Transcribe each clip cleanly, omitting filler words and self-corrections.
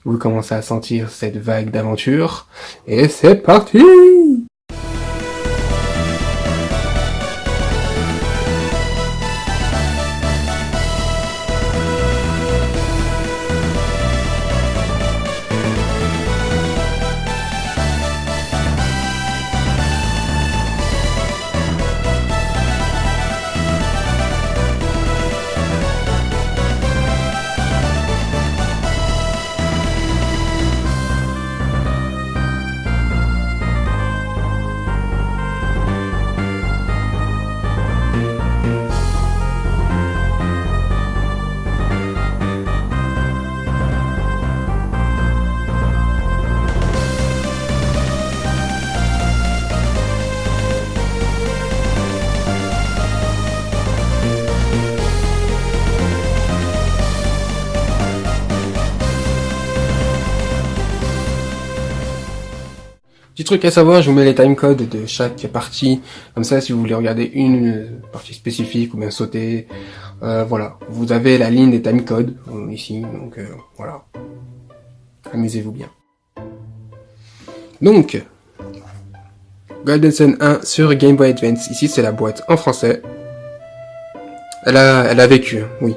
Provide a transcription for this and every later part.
Vous commencez à sentir cette vague d'aventure. Et c'est parti! Petit truc à savoir, je vous mets les timecodes de chaque partie, comme ça si vous voulez regarder une partie spécifique ou bien sauter, voilà, vous avez la ligne des timecodes ici, donc voilà, amusez-vous bien. Donc, Golden Sun 1 sur Game Boy Advance, ici c'est la boîte en français, elle a vécu, oui.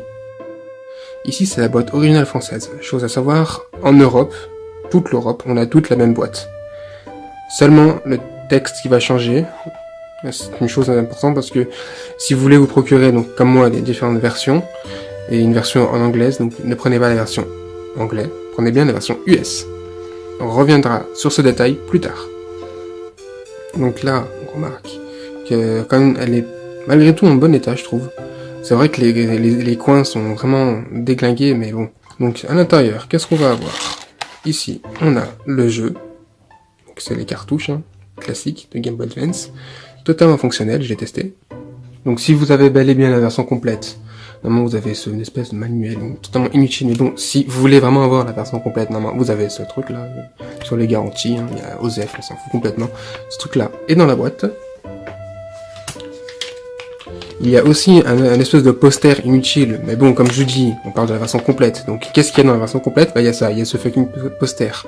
Ici c'est la boîte originale française, chose à savoir, en Europe, toute l'Europe, on a toute la même boîte. Seulement, le texte qui va changer, c'est une chose importante parce que si vous voulez vous procurer, donc comme moi, les différentes versions, et une version en anglaise, donc ne prenez pas la version anglaise, prenez bien la version US. On reviendra sur ce détail plus tard. Donc là, on remarque que quand même, elle est malgré tout en bon état, je trouve. C'est vrai que les coins sont vraiment déglingués, mais bon. Donc à l'intérieur, qu'est-ce qu'on va avoir? Ici, on a le jeu. C'est les cartouches classiques de Game Boy Advance, totalement fonctionnel, je l'ai testé. Donc si vous avez bel et bien la version complète, normalement vous avez une espèce de manuel totalement inutile, mais bon, si vous voulez vraiment avoir la version complète, normalement vous avez ce truc là, sur les garanties, il y a OZEF, on s'en fout complètement, ce truc là est dans la boîte. Il y a aussi un espèce de poster inutile, mais bon, comme je vous dis, on parle de la version complète, donc qu'est-ce qu'il y a dans la version complète? Bah il y a ça, il y a ce fucking poster.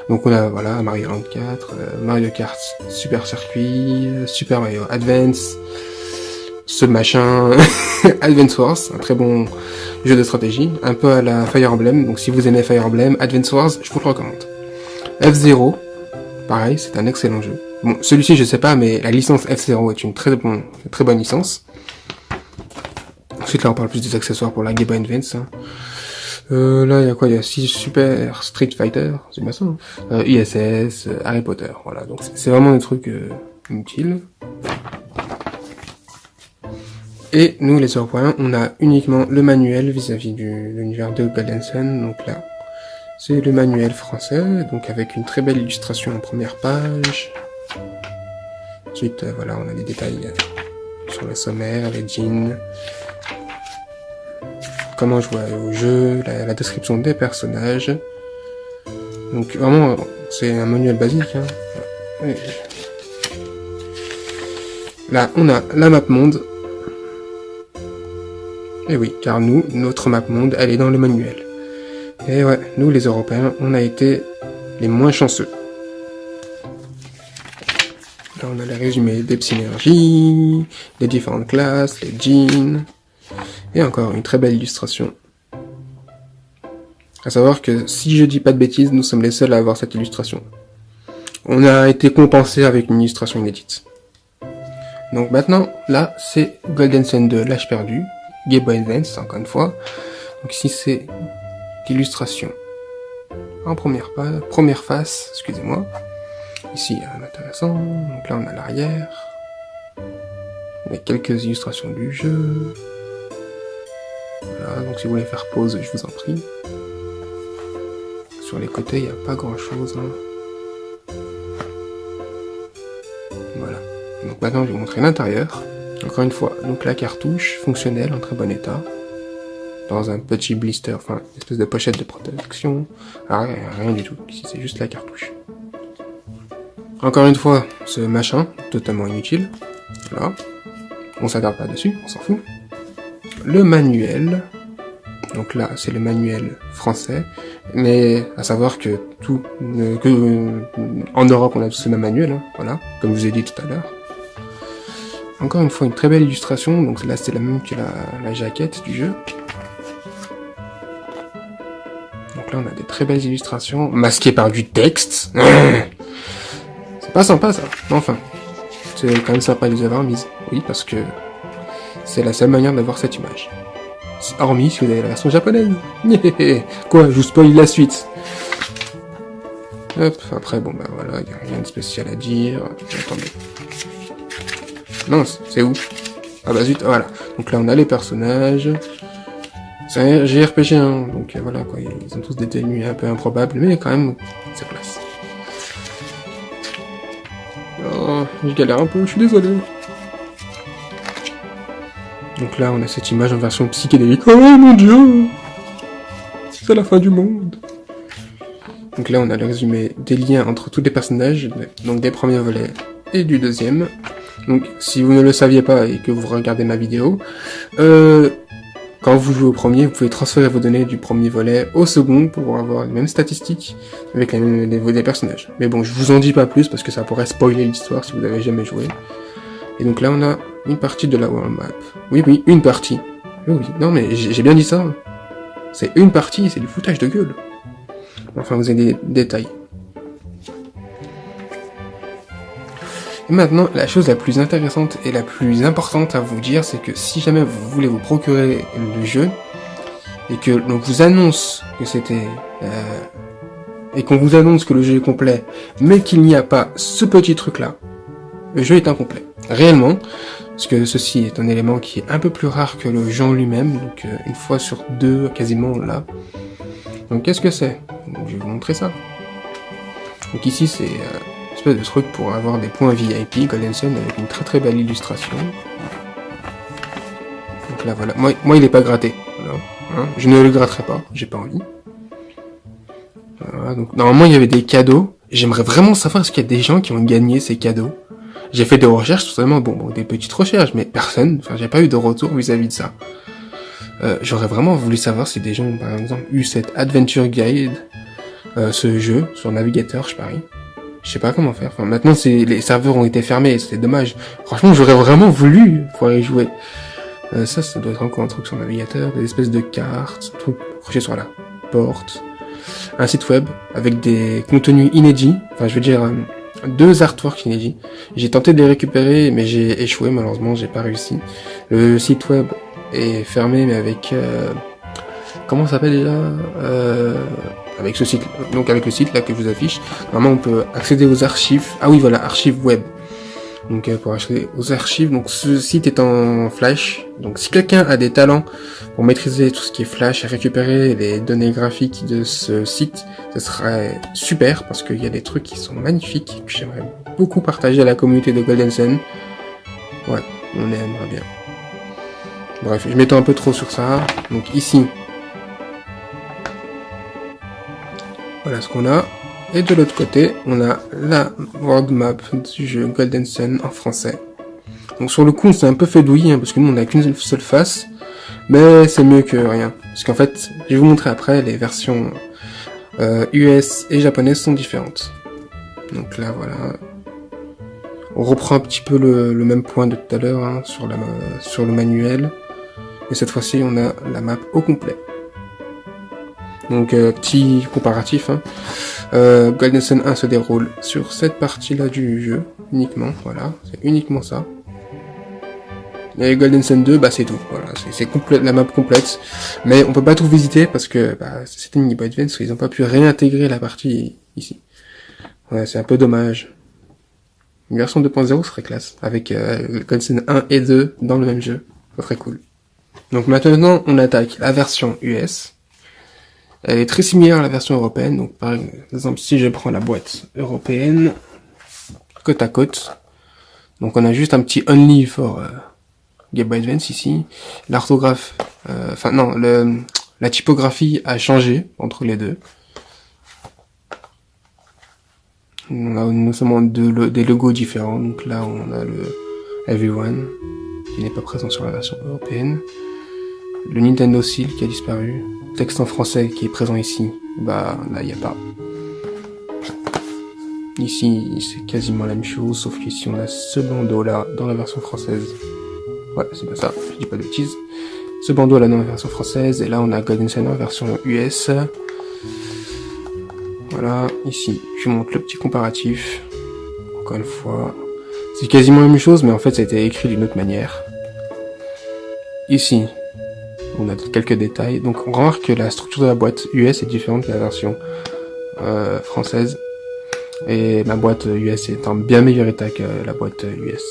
Donc on a, voilà, Mario 44, Mario Kart Super Circuit, Super Mario Advance, ce machin, Advance Wars, un très bon jeu de stratégie, un peu à la Fire Emblem, donc si vous aimez Fire Emblem, Advance Wars, je vous le recommande. F-Zero, pareil, c'est un excellent jeu. Bon, celui-ci je sais pas, mais la licence F-Zero est une très bonne licence. Ensuite là on parle plus des accessoires pour la Game Boy Advance. Là, il y a quoi? Il y a 6 Super Street Fighter, c'est bien ça, hein. ISS, Harry Potter, voilà, donc c'est vraiment des trucs inutiles. Et nous, les Européens, on a uniquement le manuel vis-à-vis de l'univers de Golden Sun, donc là, c'est le manuel français, donc avec une très belle illustration en première page. Ensuite, voilà, on a des détails sur le sommaire, les jeans, comment jouer au jeu, la description des personnages. Donc vraiment, c'est un manuel basique. Hein. Là, on a la map monde. Et oui, car nous, notre map monde, elle est dans le manuel. Et ouais, nous les Européens, on a été les moins chanceux. Là, on a le résumé des synergies, les différentes classes, les jeans. Et encore une très belle illustration. À savoir que, si je dis pas de bêtises, nous sommes les seuls à avoir cette illustration. On a été compensé avec une illustration inédite. Donc maintenant, là, c'est Golden Sun 2, l'âge perdu, Game Boy Advance, encore une fois. Donc ici, c'est l'illustration en première face, excusez-moi. Ici, il y a un intéressant, donc là, on a l'arrière. Avec quelques illustrations du jeu. Voilà, donc si vous voulez faire pause, je vous en prie. Sur les côtés, il n'y a pas grand chose. Hein. Voilà. Donc maintenant, je vais vous montrer l'intérieur. Encore une fois, donc la cartouche fonctionnelle en très bon état. Dans un petit blister, enfin, une espèce de pochette de protection. Ah, rien du tout. Ici, c'est juste la cartouche. Encore une fois, ce machin, totalement inutile. Voilà. On s'attarde pas dessus, on s'en fout. Le manuel. Donc là, c'est le manuel français. Mais à savoir que en Europe on a tous le même manuel, hein, voilà, comme je vous ai dit tout à l'heure. Encore une fois une très belle illustration, donc là c'est la même que la jaquette du jeu. Donc là on a des très belles illustrations, masquées par du texte. C'est pas sympa ça, enfin. C'est quand même sympa de les avoir mises, oui, parce que c'est la seule manière d'avoir cette image. Hormis si vous avez la version japonaise. Quoi, je vous spoil la suite. Hop, après, bon bah voilà, il n'y a rien de spécial à dire. Attendez. Non, c'est où? Ah bah zut, voilà. Donc là on a les personnages. C'est un JRPG, hein, donc voilà quoi, ils ont tous des tenues un peu improbables, mais quand même, c'est classe. Oh, je galère un peu, je suis désolé. Donc là, on a cette image en version psychédélique. Oh mon dieu! C'est la fin du monde! Donc là, on a le résumé des liens entre tous les personnages, donc des premiers volets et du deuxième. Donc, si vous ne le saviez pas et que vous regardez ma vidéo, quand vous jouez au premier, vous pouvez transférer vos données du premier volet au second pour avoir les mêmes statistiques avec les mêmes niveaux des personnages. Mais bon, je vous en dis pas plus parce que ça pourrait spoiler l'histoire si vous n'avez jamais joué. Et donc là, on a une partie de la world map. Oui, une partie. Oui, non mais j'ai bien dit ça. C'est une partie, c'est du foutage de gueule. Enfin, vous avez des détails. Et maintenant, la chose la plus intéressante et la plus importante à vous dire, c'est que si jamais vous voulez vous procurer le jeu, et que l'on vous annonce que c'était... et qu'on vous annonce que le jeu est complet, mais qu'il n'y a pas ce petit truc-là, le jeu est incomplet. Réellement, parce que ceci est un élément qui est un peu plus rare que le jeu en lui-même, donc une fois sur deux, quasiment, là. Donc qu'est-ce que c'est? Je vais vous montrer ça. Donc ici, c'est une espèce de truc pour avoir des points VIP, Golden Sun, avec une très très belle illustration. Donc là, voilà. Moi il est pas gratté. Voilà. Hein, je ne le gratterai pas, j'ai pas envie. Voilà, donc normalement, il y avait des cadeaux. J'aimerais vraiment savoir est-ce qu'il y a des gens qui ont gagné ces cadeaux. J'ai fait des recherches, tout simplement, bon, des petites recherches, mais personne, enfin, j'ai pas eu de retour vis-à-vis de ça. J'aurais vraiment voulu savoir si des gens ont, par exemple, eu cette Adventure Guide, ce jeu, sur navigateur, je parie. Je sais pas comment faire. Enfin, maintenant, les serveurs ont été fermés, c'est dommage. Franchement, j'aurais vraiment voulu pouvoir y jouer. Ça doit être encore un truc sur navigateur, des espèces de cartes, tout accroché sur la porte. Un site web avec des contenus inédits, enfin, je veux dire... 2 artworks inédits. J'ai tenté de les récupérer, mais j'ai échoué, malheureusement, j'ai pas réussi. Le site web est fermé, mais avec... comment ça s'appelle déjà avec ce site, donc avec le site là que je vous affiche. Normalement, on peut accéder aux archives. Ah oui, voilà, archives web. Donc pour accéder aux archives, donc ce site est en Flash. Donc si quelqu'un a des talents pour maîtriser tout ce qui est Flash et récupérer les données graphiques de ce site, ce serait super parce qu'il y a des trucs qui sont magnifiques que j'aimerais beaucoup partager à la communauté de Golden Sun. Ouais, on aimerait bien. Bref, je m'étends un peu trop sur ça. Donc ici, voilà ce qu'on a. Et de l'autre côté, on a la world map du jeu Golden Sun en français. Donc sur le coup, on s'est un peu fait douiller, hein, parce que nous, on n'a qu'une seule face. Mais c'est mieux que rien. Parce qu'en fait, je vais vous montrer après, les versions US et japonaises sont différentes. Donc là, voilà. On reprend un petit peu le même point de tout à l'heure, hein, sur le manuel. Et cette fois-ci, on a la map au complet. Donc petit comparatif, hein. Golden Sun 1 se déroule sur cette partie-là du jeu, uniquement, voilà, c'est uniquement ça. Et Golden Sun 2, bah c'est tout, voilà, c'est la map complète, mais on peut pas tout visiter parce que bah, c'était une Game Boy Advance, ils ont pas pu réintégrer la partie ici. Ouais, c'est un peu dommage. Une version 2.0 serait classe, avec Golden Sun 1 et 2 dans le même jeu, ça serait cool. Donc maintenant, on attaque la version US. Elle est très similaire à la version européenne, donc par exemple si je prends la boîte européenne, côte à côte, donc on a juste un petit Only for Game Boy Advance ici, l'orthographe, la typographie a changé entre les deux. On a non seulement des logos différents, donc là on a le Everyone, qui n'est pas présent sur la version européenne, le Nintendo Seal qui a disparu, texte en français qui est présent ici, bah là il n'y a pas. Ici c'est quasiment la même chose, sauf qu'ici on a ce bandeau là dans la version française. Ouais, c'est bien ça, je dis pas de bêtises. Ce bandeau là dans la version française, et là on a Golden Sun version US. Voilà, ici je vous montre le petit comparatif. Encore une fois, c'est quasiment la même chose, mais en fait ça a été écrit d'une autre manière. Ici, on a quelques détails. Donc on remarque que la structure de la boîte US est différente de la version française. Et ma boîte US est en bien meilleur état que la boîte US.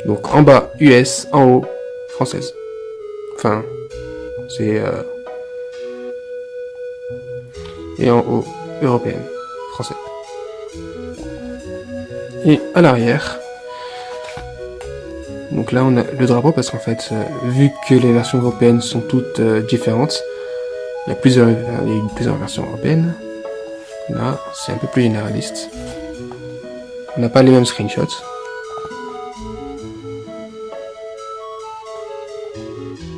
Donc en bas US, en haut française. Enfin, c'est et en haut européenne, français. Et à l'arrière, donc là on a le drapeau parce qu'en fait, vu que les versions européennes sont toutes différentes, il y a plusieurs versions européennes. Là, c'est un peu plus généraliste. On n'a pas les mêmes screenshots.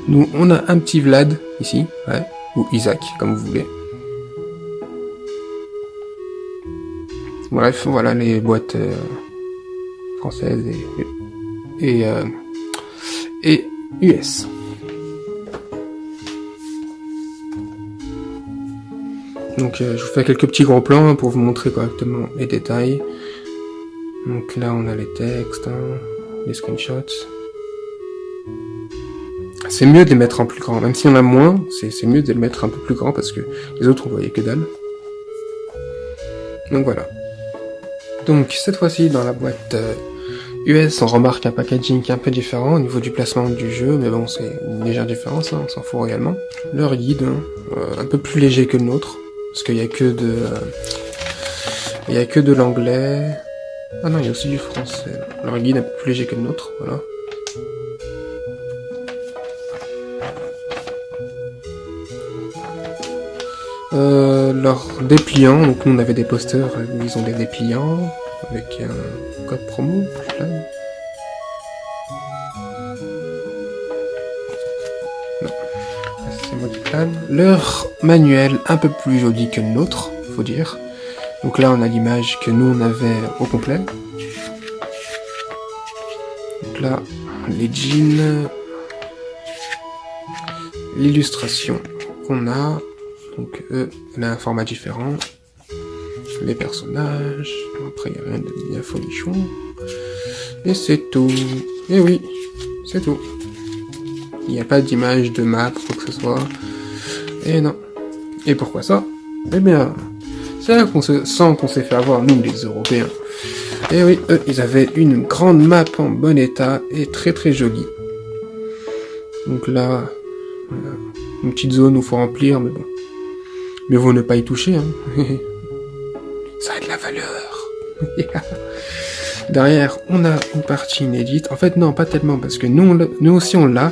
Nous, on a un petit Vlad ici, ouais, ou Isaac, comme vous voulez. Bref, voilà les boîtes françaises et US. Donc je vous fais quelques petits gros plans pour vous montrer correctement les détails. Donc là on a les textes, les screenshots. C'est mieux de les mettre en plus grand, même s'il y en a moins, c'est mieux de les mettre un peu plus grand parce que les autres on voyait que dalle. Donc voilà. Donc cette fois-ci dans la boîte US on remarque un packaging un peu différent au niveau du placement du jeu, mais bon c'est une légère différence, on s'en fout réellement. Leur guide, un peu plus léger que le nôtre, parce qu'il y a que de l'anglais. Ah non, il y a aussi du français. Leur guide un peu plus léger que le nôtre, voilà. Leur dépliant, donc nous on avait des posters où ils ont des dépliants avec un code promo, je l'ai. Non, c'est moi qui plane. Leur manuel un peu plus joli que le nôtre, faut dire. Donc là on a l'image que nous on avait au complet. Donc là, les jeans, l'illustration qu'on a. Donc elle a un format différent. Les personnages. Après il n'y a rien de bien folichon. Et c'est tout. Et oui, c'est tout. Il n'y a pas d'image de map, quoi que ce soit. Et non. Et pourquoi ça? Eh bien, c'est là qu'on s'est fait avoir, nous les Européens. Et oui, eux, ils avaient une grande map en bon état et très très jolie. Donc là, voilà, une petite zone où il faut remplir, mais bon. Mais vous ne pas y toucher, hein. Ça a de la valeur. Derrière, on a une partie inédite. En fait, non, pas tellement, parce que nous aussi on l'a,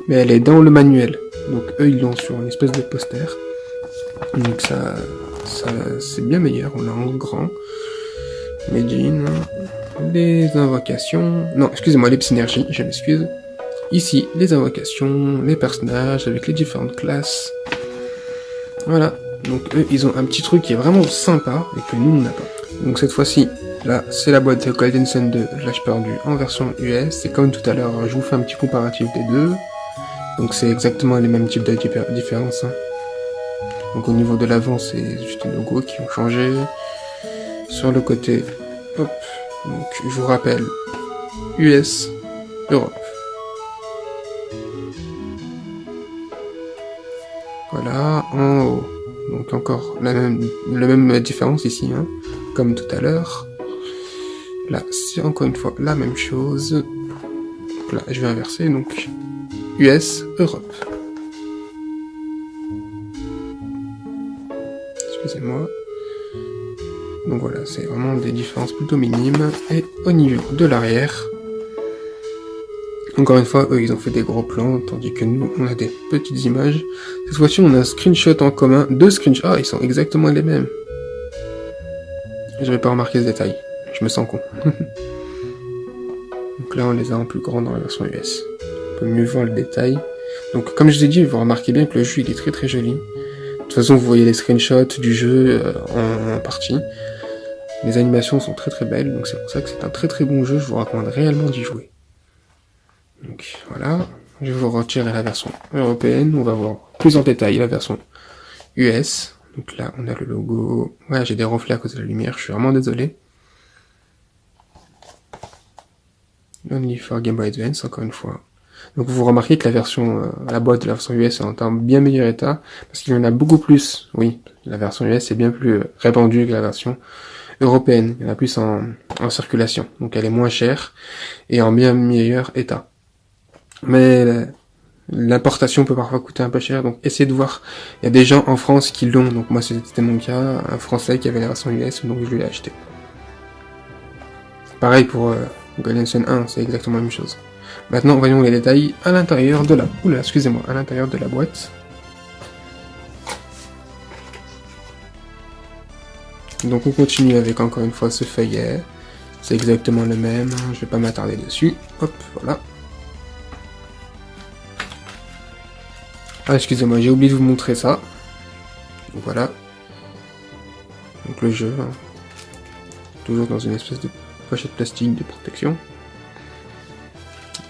mais elle est dans le manuel. Donc eux, ils l'ont sur une espèce de poster. Donc ça c'est bien meilleur, on l'a en grand. Les jeans, les invocations... Non, excusez-moi, les synergies, je m'excuse. Ici, les invocations, les personnages avec les différentes classes. Voilà. Donc eux, ils ont un petit truc qui est vraiment sympa et que nous, on n'a pas. Donc cette fois-ci, là, c'est la boîte de Golden Sun 2 L'âge perdu en version US. Et comme tout à l'heure, je vous fais un petit comparatif des deux. Donc c'est exactement les mêmes types de différences. Donc au niveau de l'avant, c'est juste les logos qui ont changé. Sur le côté, hop, donc je vous rappelle, US, Europe. Voilà, en haut. Donc encore la même différence ici, hein, comme tout à l'heure. Là, c'est encore une fois la même chose. Donc là, je vais inverser, donc US, Europe. Excusez-moi. Donc voilà, c'est vraiment des différences plutôt minimes. Et au niveau de l'arrière, encore une fois, eux, ils ont fait des gros plans, tandis que nous, on a des petites images. Cette fois-ci, on a un screenshot en commun, deux screenshots. Ah, ils sont exactement les mêmes. J'avais pas remarqué ce détail. Je me sens con. Donc là, on les a en plus grand dans la version US. peut mieux voir le détail. Donc comme je vous ai dit, vous remarquez bien que le jeu il est très très joli. De toute façon, vous voyez les screenshots du jeu en partie. Les animations sont très très belles, donc c'est pour ça que c'est un très très bon jeu, je vous recommande réellement d'y jouer. Donc voilà, je vais vous retirer la version européenne, on va voir plus en détail la version US. Donc là, on a le logo. Ouais, j'ai des reflets à cause de la lumière, je suis vraiment désolé. Only for Game Boy Advance, encore une fois. Donc vous remarquez que la version, la boîte de la version US est en bien meilleur état, parce qu'il y en a beaucoup plus. Oui, la version US est bien plus répandue que la version européenne. Il y en a plus en circulation, donc elle est moins chère et en bien meilleur état. Mais l'importation peut parfois coûter un peu cher, donc essayez de voir. Il y a des gens en France qui l'ont, donc moi c'était mon cas, un Français qui avait la version US, donc je l'ai acheté. Pareil pour Golden Sun 1, c'est exactement la même chose. Maintenant, voyons les détails à l'intérieur de la... Oula, excusez-moi, à l'intérieur de la boîte. Donc on continue avec encore une fois ce feuillet. C'est exactement le même, je vais pas m'attarder dessus. Hop, voilà. Ah, excusez-moi, j'ai oublié de vous montrer ça. Donc voilà. Donc le jeu, hein. Toujours dans une espèce de pochette plastique de protection.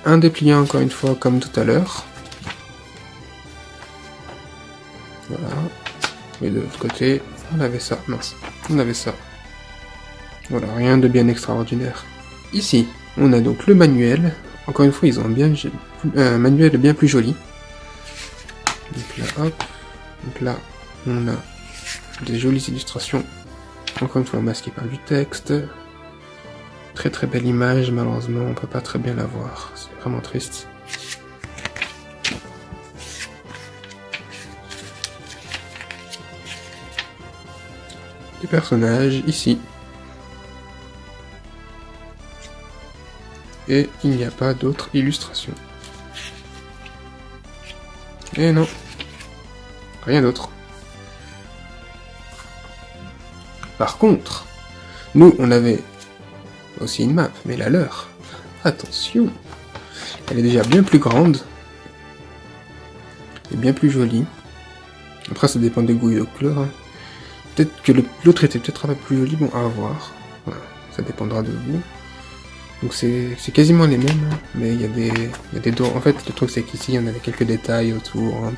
Un dépliant encore une fois comme tout à l'heure. Voilà. Et de l'autre côté, on avait ça. Mince, on avait ça. Voilà, rien de bien extraordinaire. Ici, on a donc le manuel. Encore une fois, ils ont un manuel bien plus joli. Donc là, hop. Donc là, on a des jolies illustrations. Encore une fois, masquées par du texte. Très très belle image, malheureusement, on peut pas très bien la voir. C'est vraiment triste. Les personnages, ici. Et il n'y a pas d'autres illustrations. Et non. Rien d'autre. Par contre, nous, on avait aussi une map, mais la leur, attention, elle est déjà bien plus grande et bien plus jolie. Après, ça dépend des goûts et de couleurs. Hein. Peut-être que l'autre était peut-être un peu plus joli, bon, à voir. Voilà, ça dépendra de vous. Donc c'est quasiment les mêmes, hein, mais il y a des doigts. En fait, le truc c'est qu'ici, on avait quelques détails autour hein,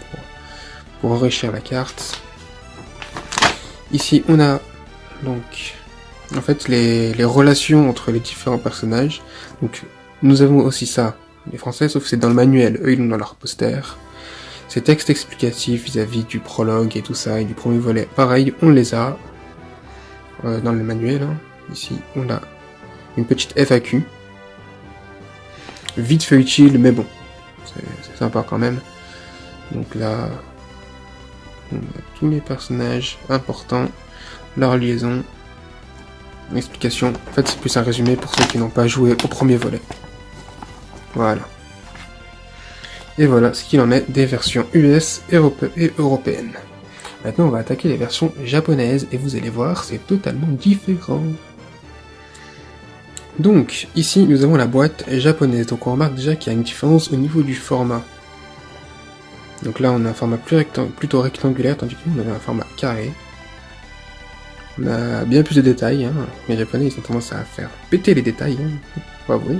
pour enrichir la carte. Ici, on a donc en fait les relations entre les différents personnages. Donc nous avons aussi ça, les Français, sauf que c'est dans le manuel, eux ils l'ont dans leur poster. Ces textes explicatifs vis-à-vis du prologue et tout ça, et du premier volet, pareil, on les a dans le manuel. Hein. Ici, on a une petite FAQ. Vite fait utile, mais bon, c'est sympa quand même. Donc là, on a tous les personnages importants, leur liaison, explication. En fait, c'est plus un résumé pour ceux qui n'ont pas joué au premier volet. Voilà. Et voilà ce qu'il en est des versions US et européennes. Maintenant, on va attaquer les versions japonaises et vous allez voir, c'est totalement différent. Donc, ici, nous avons la boîte japonaise. Donc, on remarque déjà qu'il y a une différence au niveau du format. Donc là, on a un format plutôt rectangulaire, tandis que nous, on avait un format carré. On a bien plus de détails. Hein. Les japonais, ils ont tendance à faire péter les détails. Hein. Faut avouer.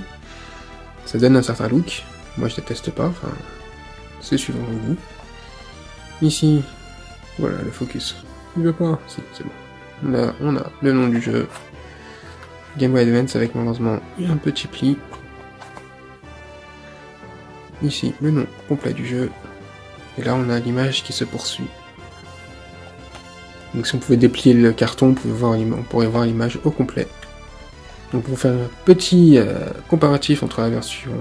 Ça donne un certain look. Moi, je déteste pas. Enfin, c'est suivant vos goûts. Ici, voilà, le focus. Il veut pas. Si, c'est bon. Là, on a le nom du jeu. Game Boy Advance avec malheureusement un petit pli. Ici, le nom complet du jeu. Et là, on a l'image qui se poursuit. Donc si on pouvait déplier le carton, on pourrait voir l'image au complet. Donc pour faire un petit comparatif entre la version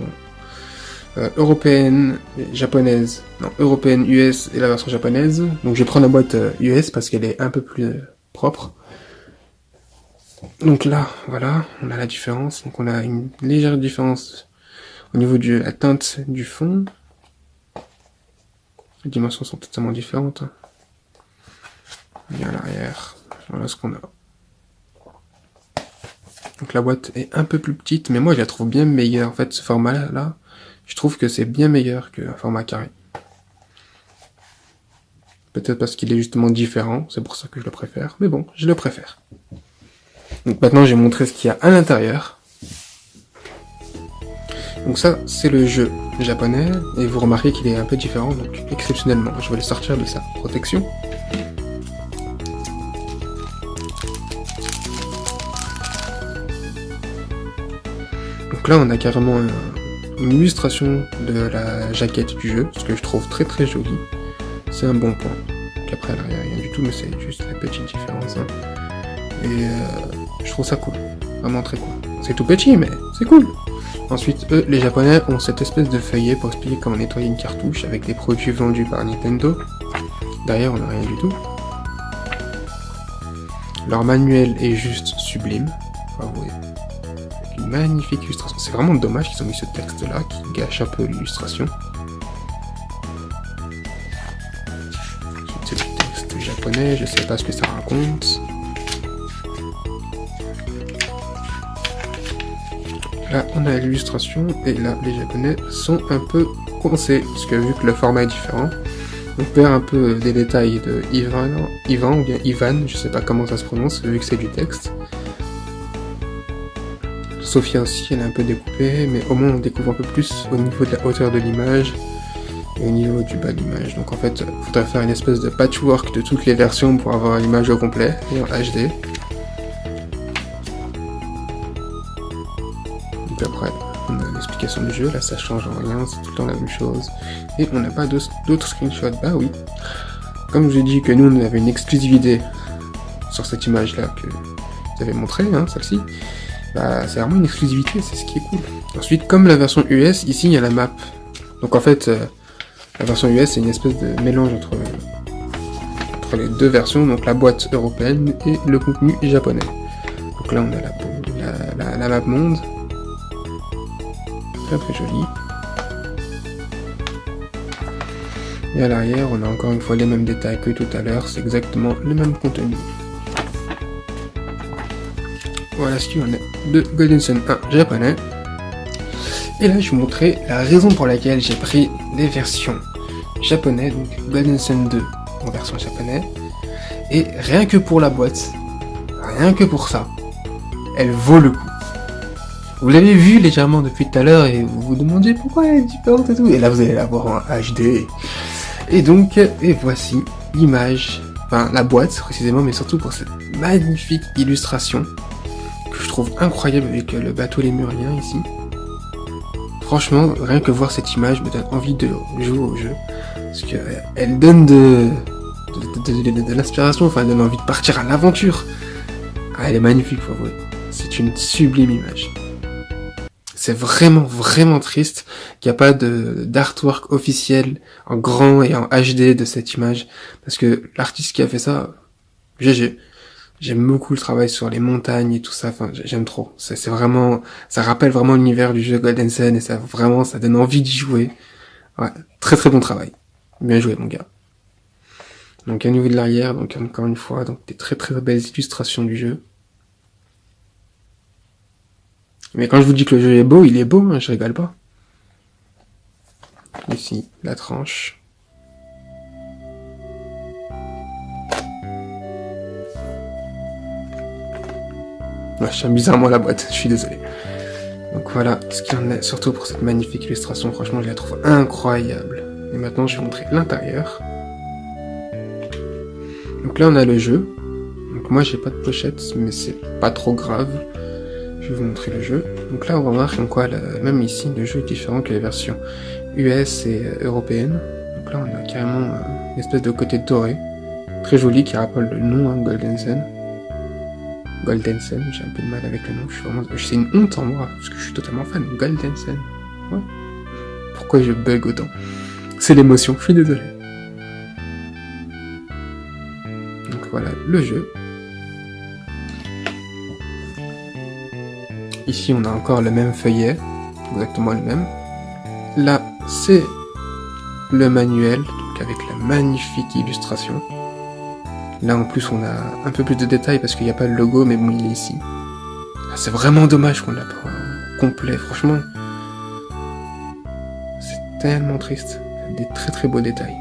européenne, japonaise, non, européenne, US et la version japonaise. Donc je vais prendre la boîte US parce qu'elle est un peu plus propre. Donc là, voilà, on a la différence. Donc on a une légère différence au niveau de la teinte du fond. Les dimensions sont totalement différentes. Et à l'arrière, voilà ce qu'on a. Donc la boîte est un peu plus petite, mais moi je la trouve bien meilleure. En fait, ce format-là, Je trouve que c'est bien meilleur qu'un format carré. Peut-être parce qu'il est justement différent, c'est pour ça que je le préfère. Mais bon, je le préfère. Donc maintenant, j'ai montré ce qu'il y a à l'intérieur. Donc ça, c'est le jeu japonais, et vous remarquez qu'il est un peu différent, donc exceptionnellement, je vais le sortir de sa protection. Donc là, on a carrément une illustration de la jaquette du jeu, ce que je trouve très très joli. C'est un bon point. Donc après, là, il n'y a rien du tout, mais c'est juste la petite différence. Hein. Et je trouve ça cool, vraiment très cool. C'est tout petit, mais c'est cool. Ensuite, eux, les japonais, ont cette espèce de feuillet pour expliquer comment nettoyer une cartouche avec des produits vendus par Nintendo. Derrière, on n'a rien du tout. Leur manuel est juste sublime, faut avouer. Avec une magnifique illustration. C'est vraiment dommage qu'ils ont mis ce texte-là, qui gâche un peu l'illustration. Ensuite, c'est le texte japonais, je sais pas ce que ça raconte. Là, on a l'illustration, et là, les japonais sont un peu coincés, parce que vu que le format est différent, on perd un peu des détails de Ivan ou bien Ivan, je sais pas comment ça se prononce, vu que c'est du texte. Sophia aussi, elle est un peu découpée, mais au moins on découvre un peu plus au niveau de la hauteur de l'image, et au niveau du bas de l'image. Donc en fait, il faudrait faire une espèce de patchwork de toutes les versions pour avoir l'image au complet, et en HD. Après, on a l'explication du jeu, là ça change en rien, c'est tout le temps la même chose. Et on n'a pas d'autres screenshots, bah oui. Comme je vous ai dit que nous on avait une exclusivité sur cette image là que vous avez montré, hein, celle-ci, bah c'est vraiment une exclusivité, c'est ce qui est cool. Ensuite, comme la version US, ici il y a la map. Donc en fait, la version US c'est une espèce de mélange entre les deux versions, donc la boîte européenne et le contenu japonais. Donc là on a la map monde. Très joli. Et à l'arrière, on a encore une fois les mêmes détails que tout à l'heure, c'est exactement le même contenu. Voilà ce qu'il y en a de Golden Sun 1 japonais. Et là, je vais vous montrer la raison pour laquelle j'ai pris les versions japonaises, donc Golden Sun 2 en version japonaise. Et rien que pour la boîte, rien que pour ça, elle vaut le coup. Vous l'avez vu légèrement depuis tout à l'heure et vous vous demandez pourquoi elle est différente et tout. Et là vous allez la voir en HD. Et donc, et voici l'image, enfin la boîte précisément, mais surtout pour cette magnifique illustration que je trouve incroyable avec le bateau lémurien ici. Franchement, rien que voir cette image me donne envie de jouer au jeu. Parce qu'elle donne de l'inspiration, enfin elle donne envie de partir à l'aventure. Ah, elle est magnifique, faut avouer. C'est une sublime image. C'est vraiment, vraiment triste qu'il n'y a pas d'artwork officiel en grand et en HD de cette image. Parce que l'artiste qui a fait ça, GG. J'aime beaucoup le travail sur les montagnes et tout ça, enfin, j'aime trop. C'est vraiment, ça rappelle vraiment l'univers du jeu Golden Sun et ça donne envie d'y jouer. Ouais, très très bon travail. Bien joué, mon gars. Donc, au niveau de l'arrière, donc, encore une fois, donc, des très très belles illustrations du jeu. Mais quand je vous dis que le jeu est beau, il est beau, hein, je rigole pas. Ici, la tranche. Ouais, j'aime bizarrement la boîte, je suis désolé. Donc voilà ce qu'il y en a, surtout pour cette magnifique illustration, franchement je la trouve incroyable. Et maintenant je vais vous montrer l'intérieur. Donc là on a le jeu. Donc moi j'ai pas de pochette, mais c'est pas trop grave. Je vais vous montrer le jeu. Donc là on remarque comme quoi, même ici, le jeu est différent que les versions US et européennes. Donc là on a carrément une espèce de côté doré, très joli, qui rappelle le nom, hein, Golden Sun. Golden Sun, j'ai un peu de mal avec le nom, c'est une honte en moi, parce que je suis totalement fan. Golden Sun. Ouais. Pourquoi je bug autant? C'est l'émotion, je suis désolé. Donc voilà, le jeu. Ici, on a encore le même feuillet, exactement le même. Là, c'est le manuel, donc avec la magnifique illustration. Là, en plus, on a un peu plus de détails parce qu'il n'y a pas le logo, mais bon, il est ici. C'est vraiment dommage qu'on l'a pas complet, franchement. tellement triste. Des très très beaux détails.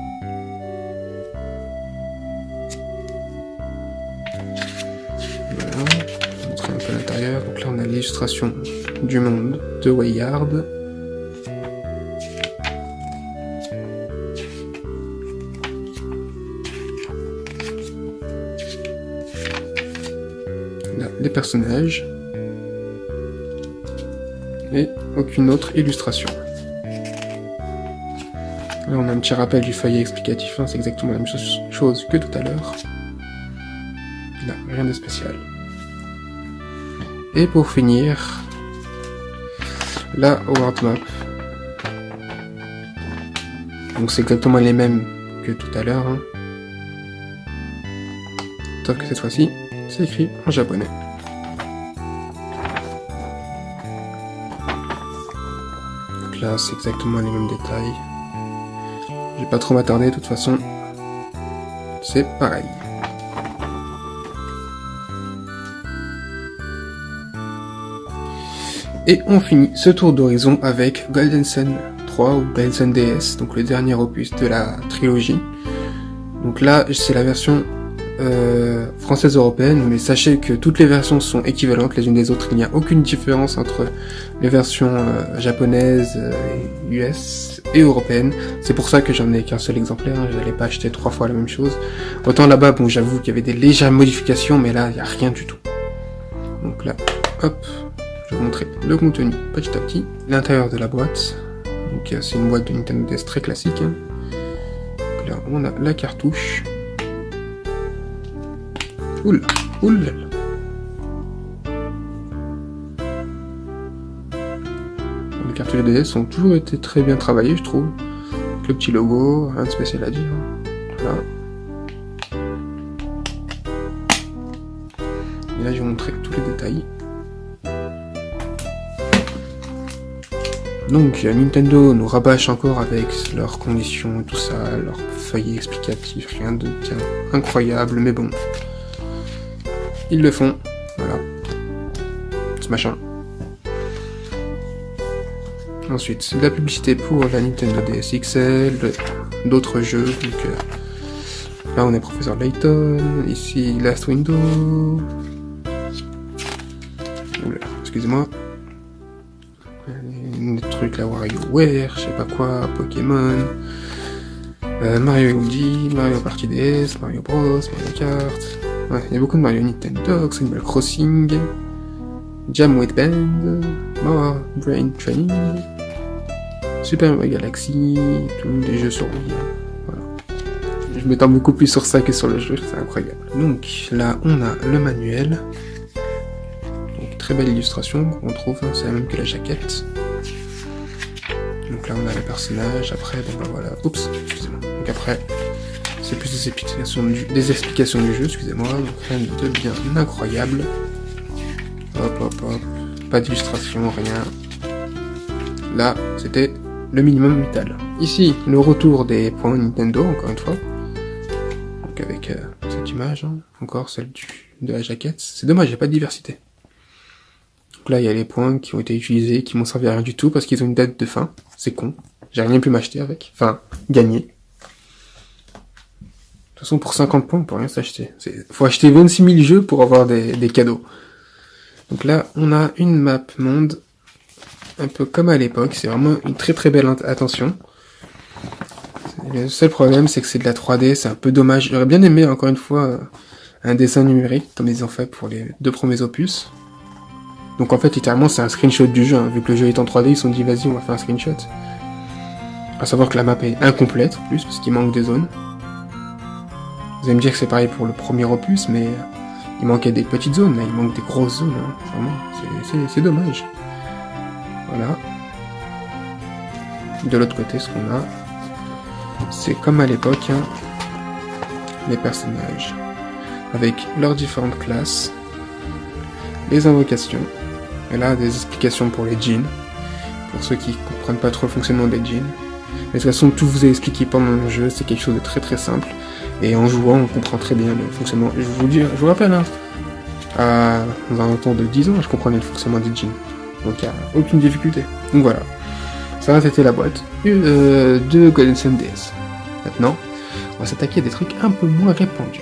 Voilà, je vais montrer un peu l'intérieur. Donc là on a l'illustration du monde de Wayard. Là, les personnages. Et aucune autre illustration. Là on a un petit rappel du feuillet explicatif, hein, c'est exactement la même chose que tout à l'heure. Là, rien de spécial. Et pour finir, la world map. Donc c'est exactement les mêmes que tout à l'heure. Hein. Sauf que cette fois-ci, c'est écrit en japonais. Donc là, c'est exactement les mêmes détails. Je vais pas trop m'attarder, de toute façon, c'est pareil. Et on finit ce tour d'horizon avec Golden Sun 3 ou Golden Sun DS, donc le dernier opus de la trilogie. Donc là, c'est la version française européenne, mais sachez que toutes les versions sont équivalentes les unes des autres, il n'y a aucune différence entre les versions japonaises, US et européennes. C'est pour ça que j'en ai qu'un seul exemplaire, hein, je n'allais pas acheter 3 fois la même chose. Autant là-bas, bon, j'avoue qu'il y avait des légères modifications, mais là, il n'y a rien du tout. Donc là, hop, je vais vous montrer le contenu petit à petit. L'intérieur de la boîte, donc c'est une boîte de Nintendo DS très classique. Hein. Donc là, on a la cartouche. Oula, oula. Les cartouches DS ont toujours été très bien travaillées, je trouve. Avec le petit logo, rien de spécial à dire. Voilà. Et là, je vais vous montrer tous les détails. Donc, Nintendo nous rabâche encore avec leurs conditions, tout ça, leurs feuillets explicatifs, rien de bien incroyable, mais bon. Ils le font, voilà. Ce machin. Ensuite, c'est de la publicité pour la Nintendo DS XL, d'autres jeux, donc là on est Professeur Layton, ici Last Window. Oula, excusez-moi. Des trucs là, WarioWare, je sais pas quoi, Pokémon, Mario Luigi, Mario Party DS, Mario Bros, Mario Kart. Ouais, il y a beaucoup de Mario Nintendo, Animal Crossing, Jam with Band, More Brain Training, Super Mario Galaxy, tous des jeux sur Wii. Voilà. Je m'étends beaucoup plus sur ça que sur le jeu, c'est incroyable. Donc là, on a le manuel. Donc très belle illustration qu'on trouve, hein, c'est la même que la jaquette. Donc là, on a les personnages. Après, bon bah voilà. Oups, excusez-moi. Donc après. C'est plus des explications du jeu, excusez-moi, donc rien de bien incroyable. Hop hop hop, pas d'illustration, rien. Là, c'était le minimum vital. Ici, le retour des points Nintendo, encore une fois. Donc avec cette image, hein, encore celle de la jaquette. C'est dommage, il n'y a pas de diversité. Donc là, il y a les points qui ont été utilisés, qui m'ont servi à rien du tout, parce qu'ils ont une date de fin. C'est con. J'ai rien pu m'acheter avec. Enfin, gagner. De toute façon, pour 50 points, on peut rien s'acheter. Faut acheter 26 000 jeux pour avoir des cadeaux. Donc là, on a une map monde, un peu comme à l'époque. C'est vraiment une très très belle attention. Le seul problème, c'est que c'est de la 3D, c'est un peu dommage. J'aurais bien aimé, encore une fois, un dessin numérique, comme ils ont fait pour les 2 premiers opus. Donc en fait, littéralement, c'est un screenshot du jeu. Hein. Vu que le jeu est en 3D, ils se sont dit, vas-y, on va faire un screenshot. À savoir que la map est incomplète, en plus, parce qu'il manque des zones. Vous allez me dire que c'est pareil pour le premier opus, mais il manquait des petites zones, là, il manque des grosses zones, hein. Vraiment, c'est dommage. Voilà. De l'autre côté, ce qu'on a, c'est comme à l'époque, hein, les personnages, avec leurs différentes classes, les invocations, et là, des explications pour les djinns, pour ceux qui comprennent pas trop le fonctionnement des djinns. Mais de toute façon, tout vous est expliqué pendant le jeu, c'est quelque chose de très très simple. Et en jouant, on comprend très bien le fonctionnement. Je vous rappelle, hein, dans un temps de 10 ans, je comprenais le fonctionnement des djinns. Donc il n'y a aucune difficulté. Donc voilà. Ça, c'était la boîte de Golden Sun DS. Maintenant, on va s'attaquer à des trucs un peu moins répandus.